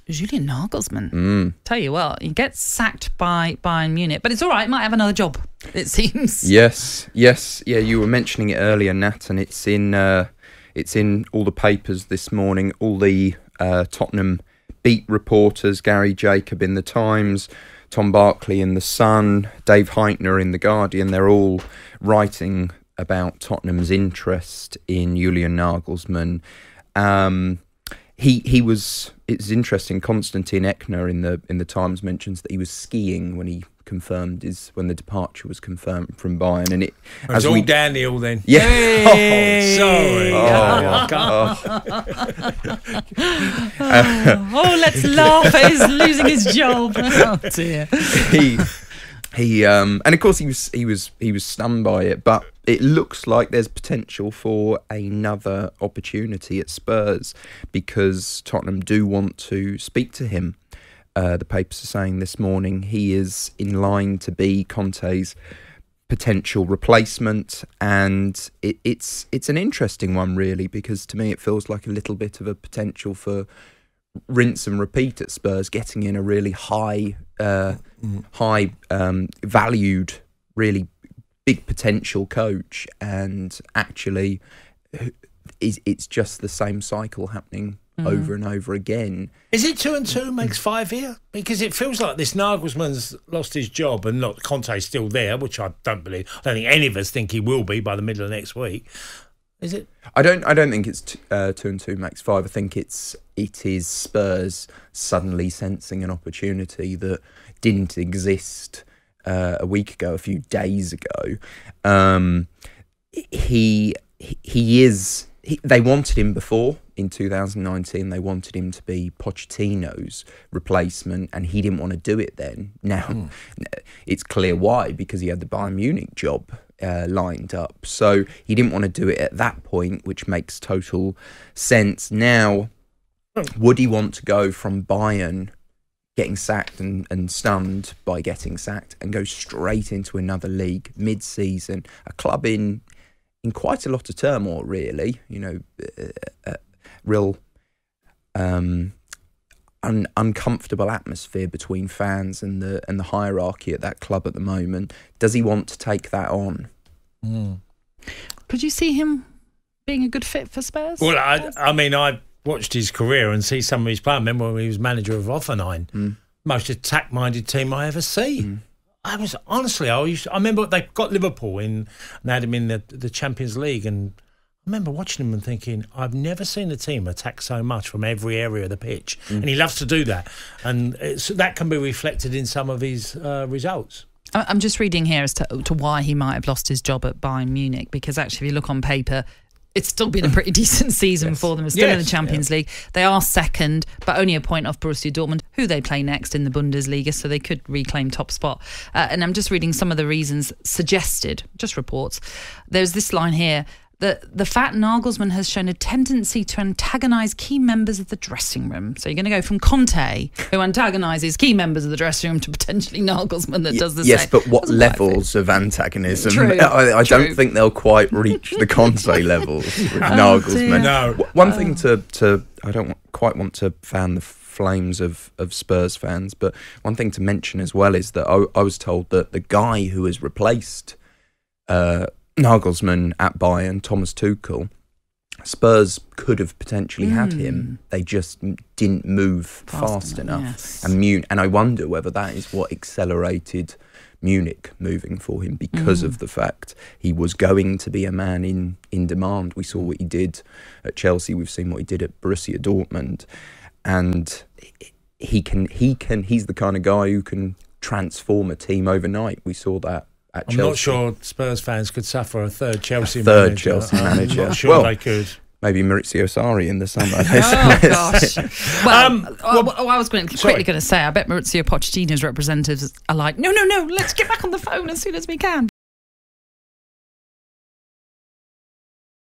Julian Nagelsmann. Tell you what, he gets sacked by Bayern Munich, but it's all right. Might have another job, it seems. Yes. Yeah, you were mentioning it earlier, Nat, and it's in all the papers this morning. All the Tottenham beat reporters, Gary Jacob in the Times, Tom Barkley in the Sun, Dave Heitner in the Guardian. They're all writing about Tottenham's interest in Julian Nagelsmann. He was. It's interesting. Konstantin Ekner in the Times mentions that he was skiing when he confirmed when the departure was confirmed from Bayern, and it was all downhill then. Yeah. Hey. Sorry. Let's laugh at his losing his job. Oh dear. He and of course he was stunned by it, but it looks like there's potential for another opportunity at Spurs because Tottenham do want to speak to him. The papers are saying this morning he is in line to be Conte's potential replacement, and it's an interesting one really, because to me it feels like a little bit of a potential for rinse and repeat at Spurs, getting in a really high valued, really big potential coach, and actually it's just the same cycle happening over and over again. Is it 2 and 2 makes 5 here? Because it feels like this Nagelsmann's lost his job and not Conte's still there, which I don't believe. I don't think any of us think he will be by the middle of next week. Is it? I don't think it's 2 and 2 makes 5. I think it is Spurs suddenly sensing an opportunity that didn't exist a week ago, a few days ago. They wanted him before. In 2019, they wanted him to be Pochettino's replacement, and he didn't want to do it then. Now, it's clear why, because he had the Bayern Munich job lined up. So he didn't want to do it at that point, which makes total sense. Now, would he want to go from Bayern getting sacked and stunned by getting sacked and go straight into another league mid-season, a club in quite a lot of turmoil, really, real uncomfortable atmosphere between fans and the hierarchy at that club at the moment. Does he want to take that on? Could you see him being a good fit for Spurs? Well, I watched his career and see some of his play. I remember when he was manager of Hoffenheim, most attack-minded team I ever seen. I remember they got Liverpool and had him in the Champions League, and I remember watching him and thinking, I've never seen a team attack so much from every area of the pitch, and he loves to do that, and that can be reflected in some of his results. I'm just reading here as to why he might have lost his job at Bayern Munich, because actually if you look on paper, it's still been a pretty decent season for them. It's still in the Champions League. They are second, but only a point off Borussia Dortmund, who they play next in the Bundesliga, so they could reclaim top spot. And I'm just reading some of the reasons suggested, just reports. There's this line here. The fact Nagelsmann has shown a tendency to antagonise key members of the dressing room. So you're going to go from Conte, who antagonises key members of the dressing room, to potentially Nagelsmann that does the same. Yes, but what levels of antagonism? True, I don't think they'll quite reach the Conte levels with Nagelsmann. No. One thing to I don't quite want to fan the flames of Spurs fans, but one thing to mention as well is that I was told that the guy who has replaced Nagelsmann at Bayern, Thomas Tuchel, Spurs could have potentially had him. They just didn't move fast enough. Yes. And I wonder whether that is what accelerated Munich moving for him, because of the fact he was going to be a man in demand. We saw what he did at Chelsea. We've seen what he did at Borussia Dortmund, and he's the kind of guy who can transform a team overnight. We saw that. I'm not sure Spurs fans could suffer a third Chelsea manager. I'm not sure they could. Maybe Maurizio Sarri in the summer. Oh, gosh. I was quickly going to say, I bet Maurizio Pochettino's representatives are like, no, let's get back on the phone as soon as we can.